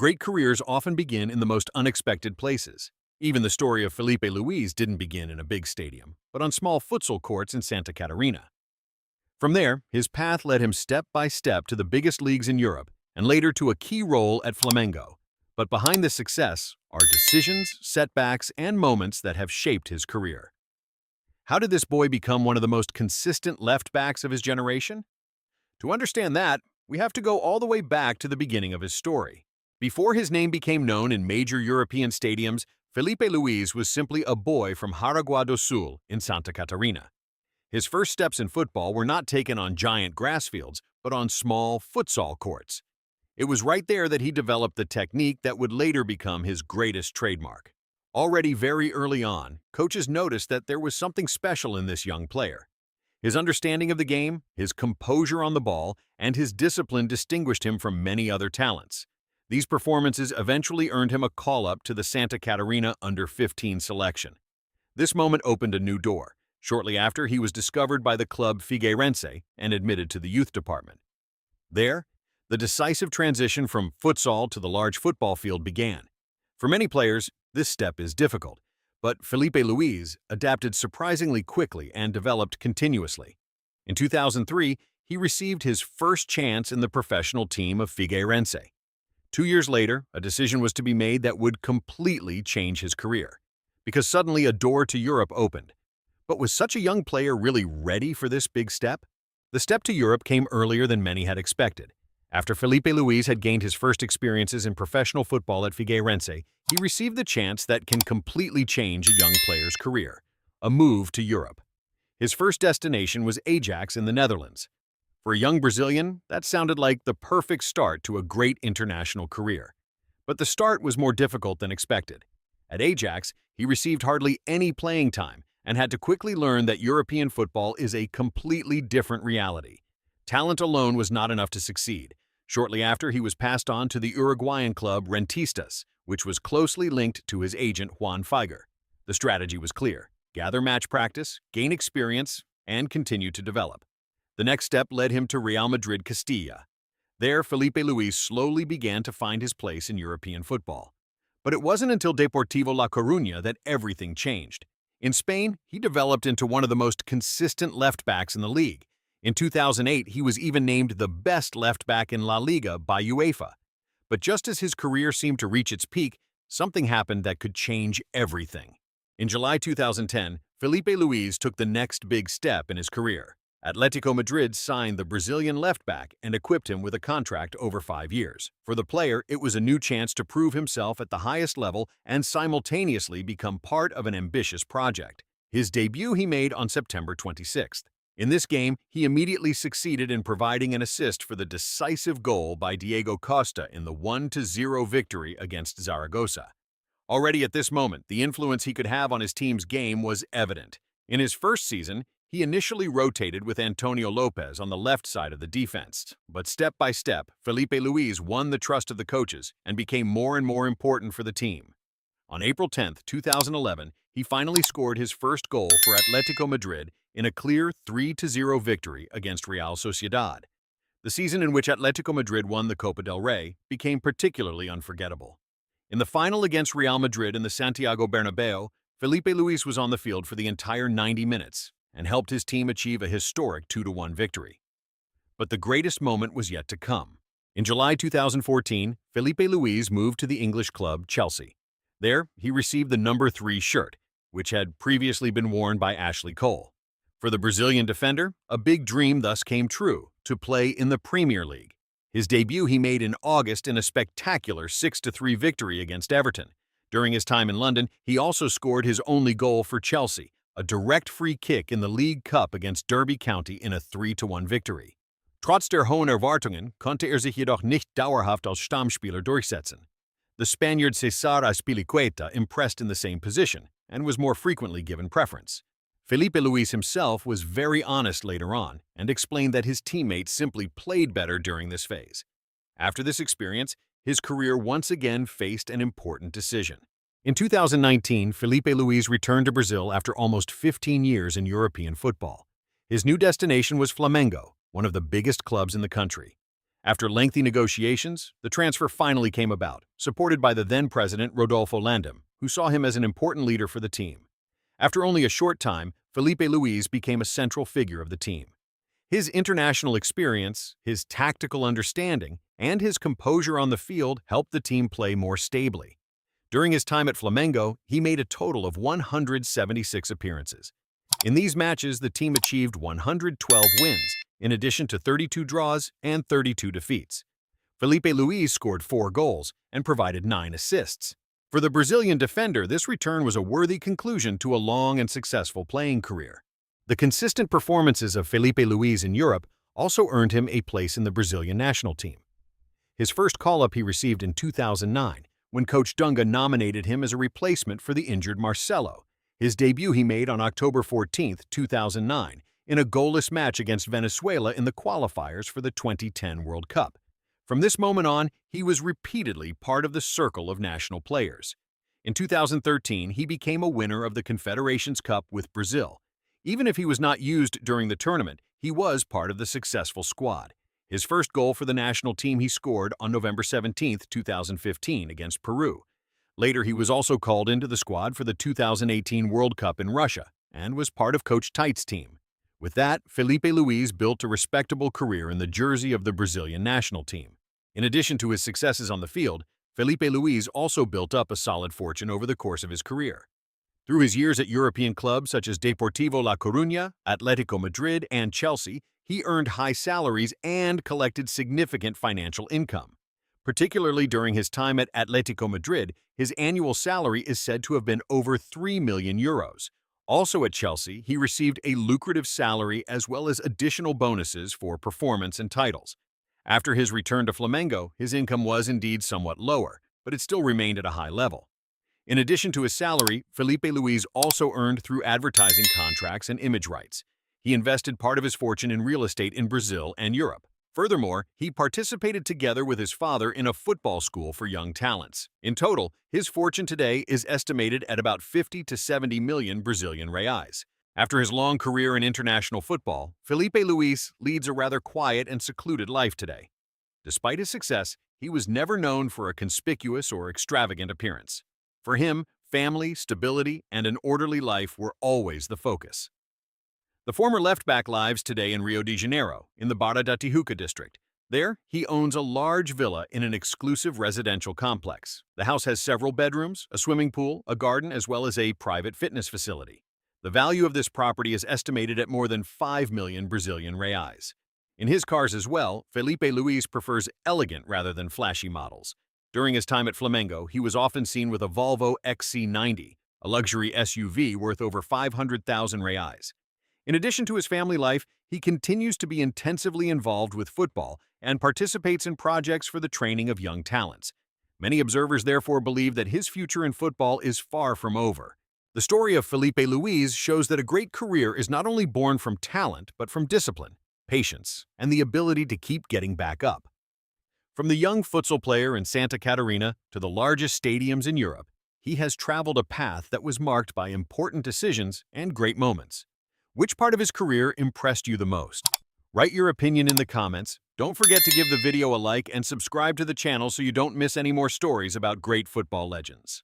Great careers often begin in the most unexpected places. Even the story of Filipe Luís didn't begin in a big stadium, but on small futsal courts in Santa Catarina. From there, his path led him step by step to the biggest leagues in Europe and later to a key role at Flamengo. But behind this success are decisions, setbacks, and moments that have shaped his career. How did this boy become one of the most consistent left backs of his generation? To understand that, we have to go all the way back to the beginning of his story. Before his name became known in major European stadiums, Filipe Luís was simply a boy from Jaraguá do Sul in Santa Catarina. His first steps in football were not taken on giant grass fields, but on small futsal courts. It was right there that he developed the technique that would later become his greatest trademark. Already very early on, coaches noticed that there was something special in this young player. His understanding of the game, his composure on the ball, and his discipline distinguished him from many other talents. These performances eventually earned him a call-up to the Santa Catarina under-15 selection. This moment opened a new door. Shortly after, he was discovered by the club Figueirense and admitted to the youth department. There, the decisive transition from futsal to the large football field began. For many players, this step is difficult, but Filipe Luís adapted surprisingly quickly and developed continuously. In 2003, he received his first chance in the professional team of Figueirense. 2 years later, a decision was to be made that would completely change his career, because suddenly a door to Europe opened. But was such a young player really ready for this big step? The step to Europe came earlier than many had expected. After Filipe Luís had gained his first experiences in professional football at Figueirense, he received the chance that can completely change a young player's career: a move to Europe. His first destination was Ajax in the Netherlands. For a young Brazilian, that sounded like the perfect start to a great international career. But the start was more difficult than expected. At Ajax, he received hardly any playing time and had to quickly learn that European football is a completely different reality. Talent alone was not enough to succeed. Shortly after, he was passed on to the Uruguayan club Rentistas, which was closely linked to his agent Juan Feiger. The strategy was clear: gather match practice, gain experience, and continue to develop. The next step led him to Real Madrid Castilla. There, Filipe Luís slowly began to find his place in European football. But it wasn't until Deportivo La Coruña that everything changed. In Spain, he developed into one of the most consistent left backs in the league. In 2008, he was even named the best left back in La Liga by UEFA. But just as his career seemed to reach its peak, something happened that could change everything. In July 2010, Filipe Luís took the next big step in his career. Atletico Madrid signed the Brazilian left back and equipped him with a contract over 5 years. For the player, it was a new chance to prove himself at the highest level and simultaneously become part of an ambitious project. His debut he made on September 26th. In this game, he immediately succeeded in providing an assist for the decisive goal by Diego Costa in the 1-0 victory against Zaragoza. Already at this moment, the influence he could have on his team's game was evident. In his first season, he initially rotated with Antonio Lopez on the left side of the defense, but step by step, Filipe Luís won the trust of the coaches and became more and more important for the team. On April 10, 2011, he finally scored his first goal for Atletico Madrid in a clear 3-0 victory against Real Sociedad. The season in which Atletico Madrid won the Copa del Rey became particularly unforgettable. In the final against Real Madrid in the Santiago Bernabéu, Filipe Luís was on the field for the entire 90 minutes and helped his team achieve a historic 2-1 victory. But the greatest moment was yet to come. In July 2014, Filipe Luís moved to the English club Chelsea. There, he received the number 3 shirt, which had previously been worn by Ashley Cole. For the Brazilian defender, a big dream thus came true: to play in the Premier League. His debut he made in August in a spectacular 6-3 victory against Everton. During his time in London, he also scored his only goal for Chelsea, a direct free kick in the League Cup against Derby County in a 3-1 victory. Trotz der hohen Erwartungen konnte sich jedoch nicht dauerhaft als Stammspieler durchsetzen. The Spaniard Cesar Azpilicueta impressed in the same position and was more frequently given preference. Filipe Luís himself was very honest later on and explained that his teammates simply played better during this phase. After this experience, his career once again faced an important decision. In 2019, Filipe Luís returned to Brazil after almost 15 years in European football. His new destination was Flamengo, one of the biggest clubs in the country. After lengthy negotiations, the transfer finally came about, supported by the then-president Rodolfo Landim, who saw him as an important leader for the team. After only a short time, Filipe Luís became a central figure of the team. His international experience, his tactical understanding, and his composure on the field helped the team play more stably. During his time at Flamengo, he made a total of 176 appearances. In these matches, the team achieved 112 wins, in addition to 32 draws and 32 defeats. Filipe Luís scored 4 goals and provided 9 assists. For the Brazilian defender, this return was a worthy conclusion to a long and successful playing career. The consistent performances of Filipe Luís in Europe also earned him a place in the Brazilian national team. His first call-up he received in 2009, when Coach Dunga nominated him as a replacement for the injured Marcelo. His debut he made on October 14, 2009, in a goalless match against Venezuela in the qualifiers for the 2010 World Cup. From this moment on, he was repeatedly part of the circle of national players. In 2013, he became a winner of the Confederations Cup with Brazil. Even if he was not used during the tournament, he was part of the successful squad. His first goal for the national team he scored on November 17, 2015, against Peru. Later, he was also called into the squad for the 2018 World Cup in Russia and was part of Coach Tite's team. With that, Filipe Luís built a respectable career in the jersey of the Brazilian national team. In addition to his successes on the field, Filipe Luís also built up a solid fortune over the course of his career. Through his years at European clubs such as Deportivo La Coruña, Atletico Madrid, and Chelsea, he earned high salaries and collected significant financial income. Particularly during his time at Atletico Madrid, his annual salary is said to have been over €3 million. Also at Chelsea, he received a lucrative salary as well as additional bonuses for performance and titles. After his return to Flamengo, his income was indeed somewhat lower, but it still remained at a high level. In addition to his salary, Filipe Luís also earned through advertising contracts and image rights. He invested part of his fortune in real estate in Brazil and Europe. Furthermore, he participated together with his father in a football school for young talents. In total, his fortune today is estimated at about 50 to 70 million Brazilian reais. After his long career in international football, Filipe Luís leads a rather quiet and secluded life today. Despite his success, he was never known for a conspicuous or extravagant appearance. For him, family, stability, and an orderly life were always the focus. The former left-back lives today in Rio de Janeiro, in the Barra da Tijuca district. There, he owns a large villa in an exclusive residential complex. The house has several bedrooms, a swimming pool, a garden, as well as a private fitness facility. The value of this property is estimated at more than 5 million Brazilian reais. In his cars as well, Filipe Luís prefers elegant rather than flashy models. During his time at Flamengo, he was often seen with a Volvo XC90, a luxury SUV worth over 500,000 reais. In addition to his family life, he continues to be intensively involved with football and participates in projects for the training of young talents. Many observers therefore believe that his future in football is far from over. The story of Filipe Luís shows that a great career is not only born from talent, but from discipline, patience, and the ability to keep getting back up. From the young futsal player in Santa Catarina to the largest stadiums in Europe, he has traveled a path that was marked by important decisions and great moments. Which part of his career impressed you the most? Write your opinion in the comments. Don't forget to give the video a like and subscribe to the channel so you don't miss any more stories about great football legends.